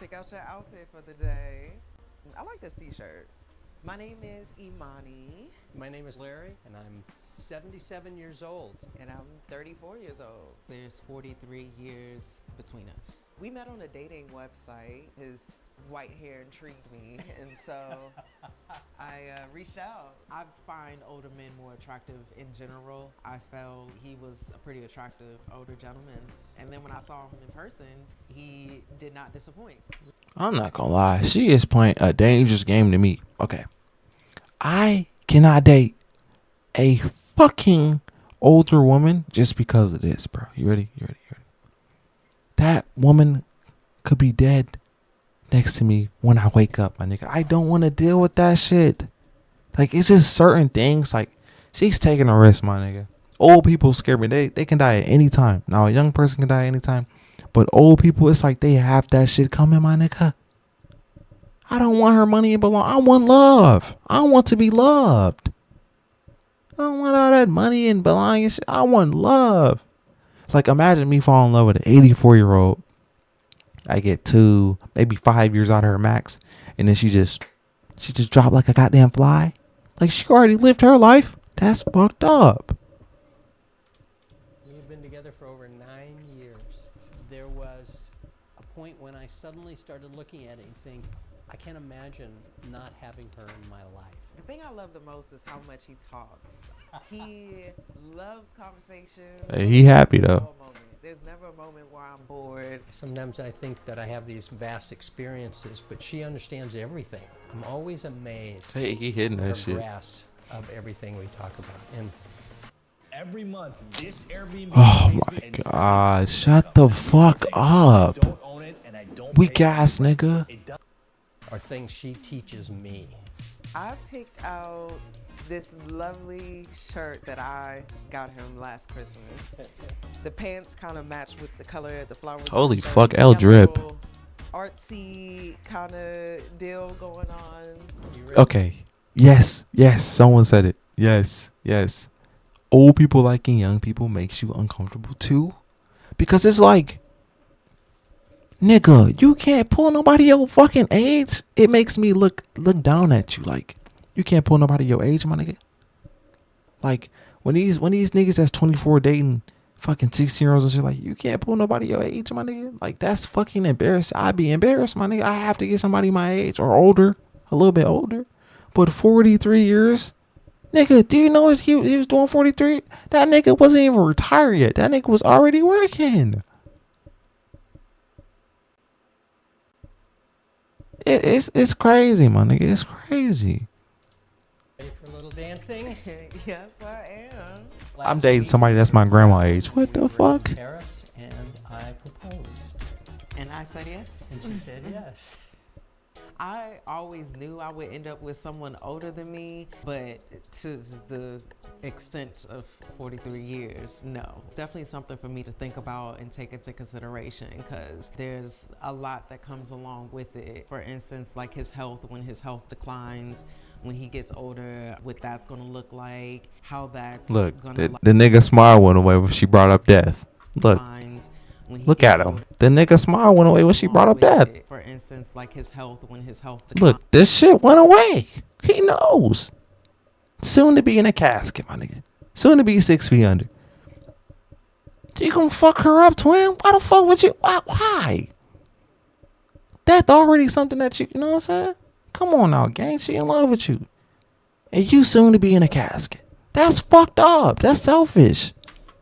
Pick out your outfit for the day. I like this t-shirt. My name is Imani, My name is Larry, and I'm 77 years old. and I'm 34 years old. There's 43 years between us. We met on a dating website. His white hair intrigued me, and so I reached out. I find older men more attractive in general. I felt he was a pretty attractive older gentleman. And then when I saw him in person, he did not disappoint. I'm not gonna lie. She is playing a dangerous game to me. Okay. I cannot date a fucking older woman just because of this, bro. You ready? You ready? You ready? That woman could be dead next to me when I wake up, my nigga. I don't want to deal with that shit. Like, it's just certain things. Like, she's taking a risk, my nigga. Old people scare me. They can die at any time. Now, a young person can die at any time. But old people, it's like they have that shit coming, my nigga. I don't want her money and belong. I want love. I want to be loved. I don't want all that money and belonging and shit. I want love. Like, imagine me falling in love with an 84-year-old. I get 2, maybe 5 years out of her max. And then she just dropped like a goddamn fly. Like, she already lived her life. That's fucked up. We've been together for over 9 years. There was a point when I suddenly started looking at it and think, I can't imagine not having her in my life. The thing I love the most is how much he talks. He loves conversation. Hey, he happy though. There's never a moment where I'm bored. Sometimes I think that I have these vast experiences, but she understands everything. I'm always amazed Hey, he hitting at her that shit. grasp of everything we talk about. And Every month, this Airbnb Oh pays my me and God, sends me shut income. the fuck Even if I up. don't own it and I don't Weak pay ass rent, nigga. it does- are things she teaches me. I picked out this lovely shirt that I got him last Christmas. The pants kind of match with the color of the flowers. on Holy the shirt. fuck, We L have a drip. little artsy kind of deal going on. You really- Okay. Yes. Someone said it. Yes. Old people liking young people makes you uncomfortable too. Because it's like, nigga, you can't pull nobody your fucking age. It makes me look down at you. Like, you can't pull nobody your age, my nigga. Like, when these niggas that's 24 dating fucking 16-year-olds and shit, like, you can't pull nobody your age, my nigga. Like, that's fucking embarrassing. I'd be embarrassed, my nigga. I have to get somebody my age or older, a little bit older. But 43 years, nigga, do you know what he was doing 43? That nigga wasn't even retired yet. That nigga was already working. It's crazy, my nigga. It's crazy. Ready for a little dancing? Yes, I am. I'm Last dating week, somebody that's my grandma age. What we the were in fuck? Paris, and I proposed, And I said yes. and she said yes. I always knew I would end up with someone older than me, but to the extent of 43 years, no. Definitely something for me to think about and take into consideration because there's a lot that comes along with it. For instance, like his health, when his health declines, when he gets older, what that's going to look like, how that's Look, going the to nigga smile went away when she brought up death. Look, look at him. The nigga smile went away when she brought up death. For instance, like his health, when his health Look, this shit went away. He knows. Soon to be in a casket, my nigga. Soon to be 6 feet under. You gonna fuck her up, twin? Why the fuck would you? Why? Death already something that you know what I'm saying? Come on now, gang. She in love with you. And you soon to be in a casket. That's fucked up. That's selfish.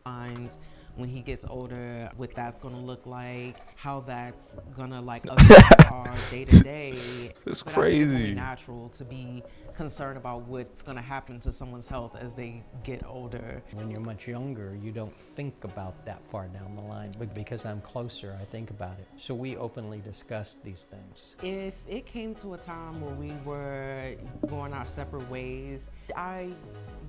declines, when he gets older, what that's gonna look like, how that's gonna like affect our day to day. It's But I think it's only crazy. natural to be concerned about what's gonna happen to someone's health as they get older. When you're much younger, you don't think about that far down the line, but because I'm closer, I think about it. So we openly discussed these things. If it came to a time where we were going our separate ways, I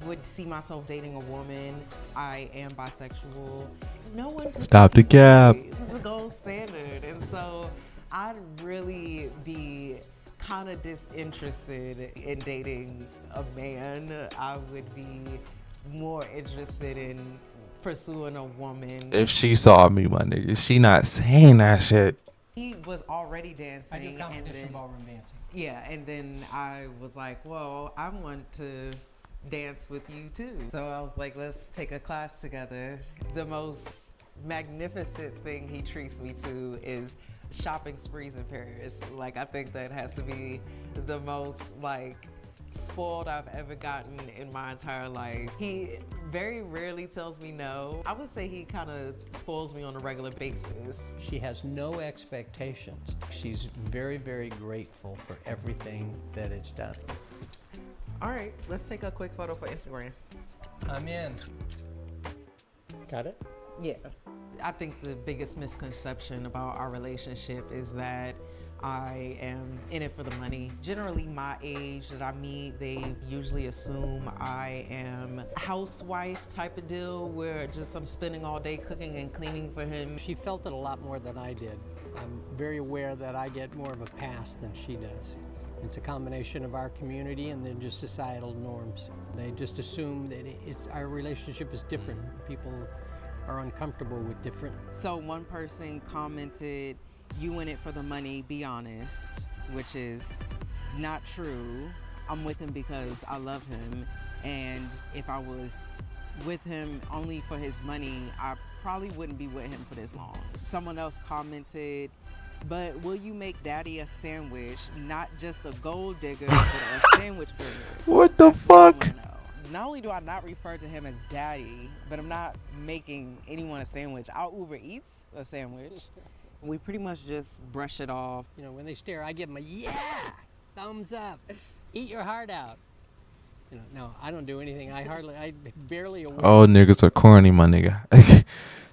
would see myself dating a woman. I am bisexual. No one can Stop the cap. This is a gold standard. And so I'd really be kind of disinterested in dating a man. I would be more interested in pursuing a woman. If she saw me, my nigga, she not saying that shit. He was already I dancing. do and competition then, ballroom dancing. Yeah, and then I was like, well, I want to dance with you too. So I was like, let's take a class together. The most magnificent thing he treats me to is shopping sprees in Paris. Like, I think that has to be the most, like, spoiled I've ever gotten in my entire life. He very rarely tells me no. I would say he kind of spoils me on a regular basis. She has no expectations. She's very, very grateful for everything that it's done. All right, let's take a quick photo for Instagram. I'm in. Got it? Yeah. I think the biggest misconception about our relationship is that I am in it for the money. Generally, my age that I meet, they usually assume I am housewife type of deal where just I'm spending all day cooking and cleaning for him. She felt it a lot more than I did. I'm very aware that I get more of a pass than she does. It's a combination of our community and then just societal norms. They just assume that our relationship is different. People are uncomfortable with different. So one person commented, "You in it for the money, be honest," which is not true. I'm with him because I love him, and if I was with him only for his money, I probably wouldn't be with him for this long. Someone else commented, "But will you make daddy a sandwich, not just a gold digger, but a sandwich burger?" What the That's what I fuck? wanna know. Not only do I not refer to him as daddy, but I'm not making anyone a sandwich. I'll Uber Eats a sandwich. We pretty much just brush it off. You know, when they stare, I give them a yeah, thumbs up, eat your heart out. You know, no, I don't do anything. I barely aware Oh, niggas are corny, my nigga.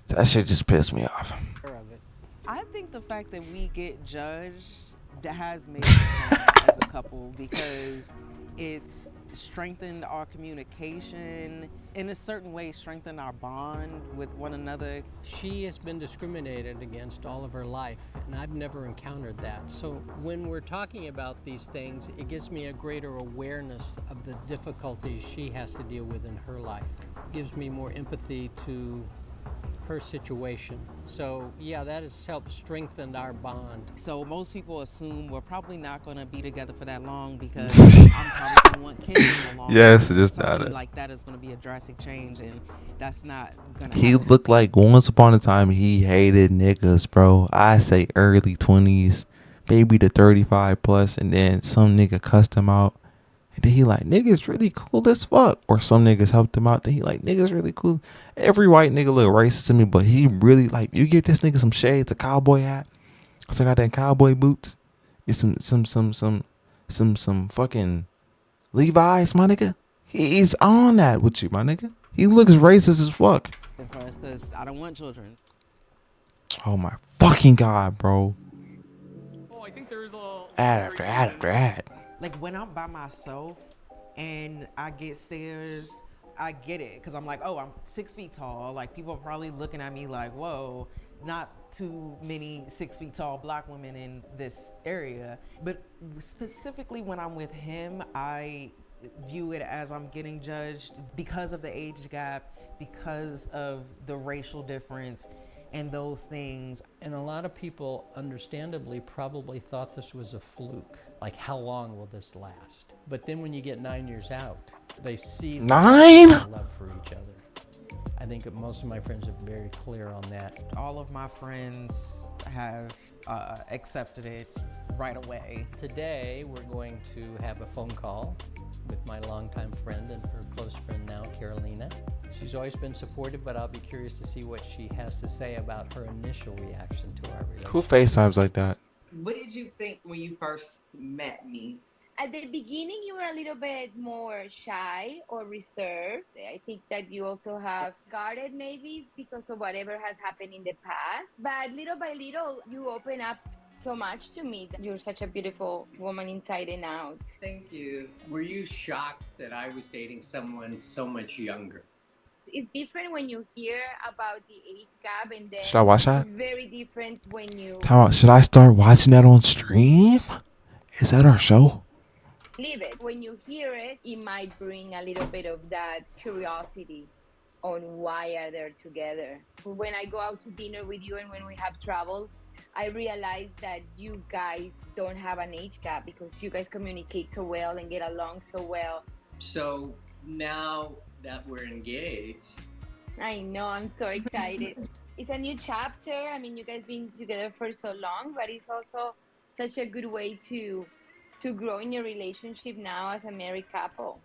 That shit just pissed me off. of it. I think the fact that we get judged has made us strong as a couple because it's strengthened our communication, in a certain way strengthened our bond with one another. She has been discriminated against all of her life, and I've never encountered that. So when we're talking about these things, it gives me a greater awareness of the difficulties she has to deal with in her life. It gives me more empathy to her situation. So yeah, that has helped strengthen our bond. So most people assume we're probably not going to be together for that long because I'm probably going to want kids in the long Yes, run. just Somebody that. like that is going to be a drastic change, and that's not going to He happen. looked like once upon a time he hated niggas, bro. I say early 20s, maybe to 35 plus, and then some nigga cussed him out. And then he like, niggas really cool as fuck. Or some niggas helped him out. Then he like, niggas really cool. Every white nigga look racist to me, but he really like, you give this nigga some shades, a cowboy hat, some goddamn cowboy boots, and some fucking Levi's, my nigga. He's on that with you, my nigga. He looks racist as fuck. For us, because I don't want children. Oh my fucking god, bro. Oh, I think there's a Ad after ad after ad. Like when I'm by myself and I get stares, I get it because I'm like, oh, I'm 6 feet tall. Like people are probably looking at me like, whoa, not too many 6 feet tall black women in this area. But specifically when I'm with him, I view it as I'm getting judged because of the age gap, because of the racial difference and those things. And a lot of people, understandably, probably thought this was a fluke. Like, how long will this last? But then when you get 9 years out, they see the 9? love for each other. I think that most of my friends are very clear on that. All of my friends have accepted it right away. Today, we're going to have a phone call with my longtime friend and her close friend now, Carolina. She's always been supportive, but I'll be curious to see what she has to say about her initial reaction to our relationship. Who FaceTimes like that? What did you think when you first met me? At the beginning, you were a little bit more shy or reserved. I think that you also have guarded maybe because of whatever has happened in the past. But little by little, you open up so much to me. You're such a beautiful woman inside and out. Thank you. Were you shocked that I was dating someone so much younger? It's different when you hear about the age gap, and then Should I watch that? it's very different when you Time out. Should I start watching that on stream? Is that our show? live it. When you hear it, it might bring a little bit of that curiosity on why are they together. When I go out to dinner with you and when we have traveled, I realized that you guys don't have an age gap because you guys communicate so well and get along so well. So now that we're engaged, I know, I'm so excited. It's a new chapter. I mean, you guys been together for so long, but it's also such a good way to grow in your relationship now as a married couple.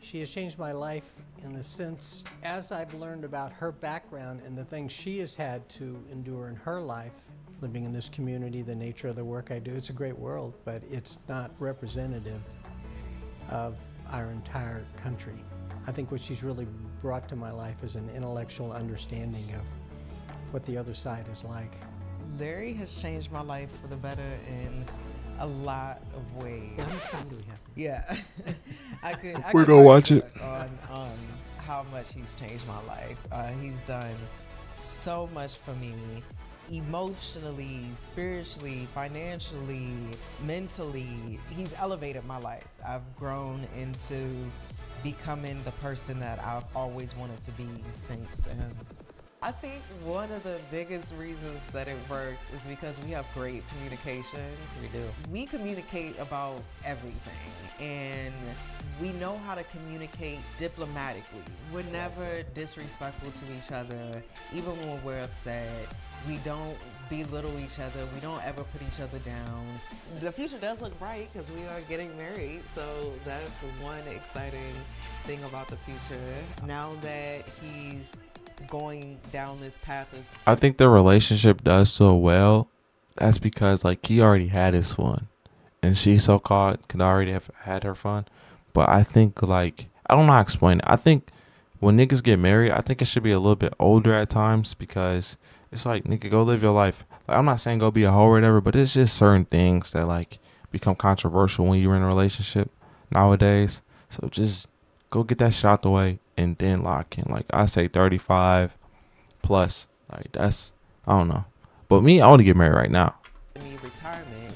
she has changed my life in the sense as I've learned about her background and the things she has had to endure in her life, living in this community, the nature of the work I do. It's a great world, but it's not representative of our entire country. I think what she's really brought to my life is an intellectual understanding of what the other side is like. Larry has changed my life for the better in a lot of ways. How much time do we have? Yeah, I could. We're gonna watch it. On how much he's changed my life. He's done so much for me, emotionally, spiritually, financially, mentally. He's elevated my life. I've grown into becoming the person that I've always wanted to be, thanks to him. I think one of the biggest reasons that it works is because we have great communication. We do. We communicate about everything, and we know how to communicate diplomatically. We're never disrespectful to each other, even when we're upset. We don't belittle each other. We don't ever put each other down. The future does look bright because we are getting married, so that's one exciting thing about the future. Now that he's going down this path of I think the relationship does so well. That's because like he already had his fun, and she so called could already have had her fun. But I think like I don't know how to explain it. I think when niggas get married, I think it should be a little bit older at times because it's like nigga go live your life. Like I'm not saying go be a hoe or whatever, but it's just certain things that like become controversial when you're in a relationship nowadays. So just go get that shit out the way and then lock in. Like I say 35 plus. Like that's I don't know. But me, I want to get married right now. retirement,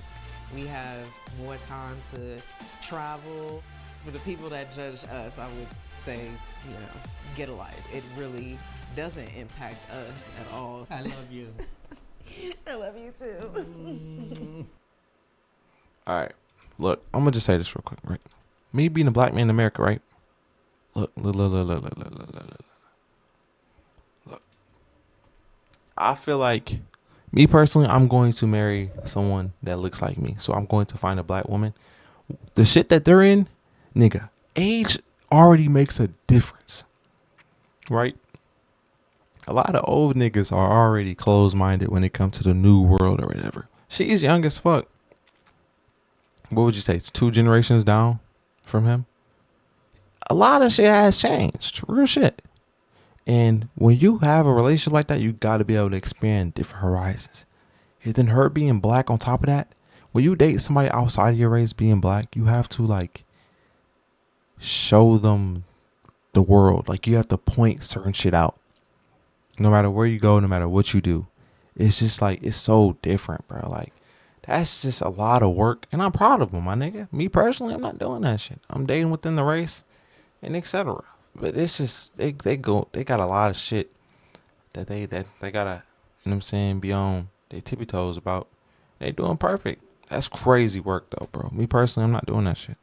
we have more time to travel. For the people that judge us, I would say, you know, get a life. It really doesn't impact us at all. I love you. I love you too. All right. Look, I'm going to just say this real quick, right? Me being a black man in America, right? Look. I feel like, me personally, I'm going to marry someone that looks like me. So I'm going to find a black woman. The shit that they're in, nigga, age already makes a difference, right? A lot of old niggas are already closed-minded when it comes to the new world or whatever. She's young as fuck. What would you say? It's 2 generations down from him. A lot of shit has changed. Real shit. And when you have a relationship like that, you got to be able to expand different horizons. And then her being black on top of that, when you date somebody outside of your race being black, you have to like show them the world. Like you have to point certain shit out. No matter where you go, no matter what you do. It's just like, it's so different, bro. Like, that's just a lot of work. And I'm proud of them, my nigga. Me personally, I'm not doing that shit. I'm dating within the race and etc. But it's just, they got a lot of shit that they gotta, you know what I'm saying, be on their tippy toes about. They doing perfect. That's crazy work though, bro. Me personally, I'm not doing that shit.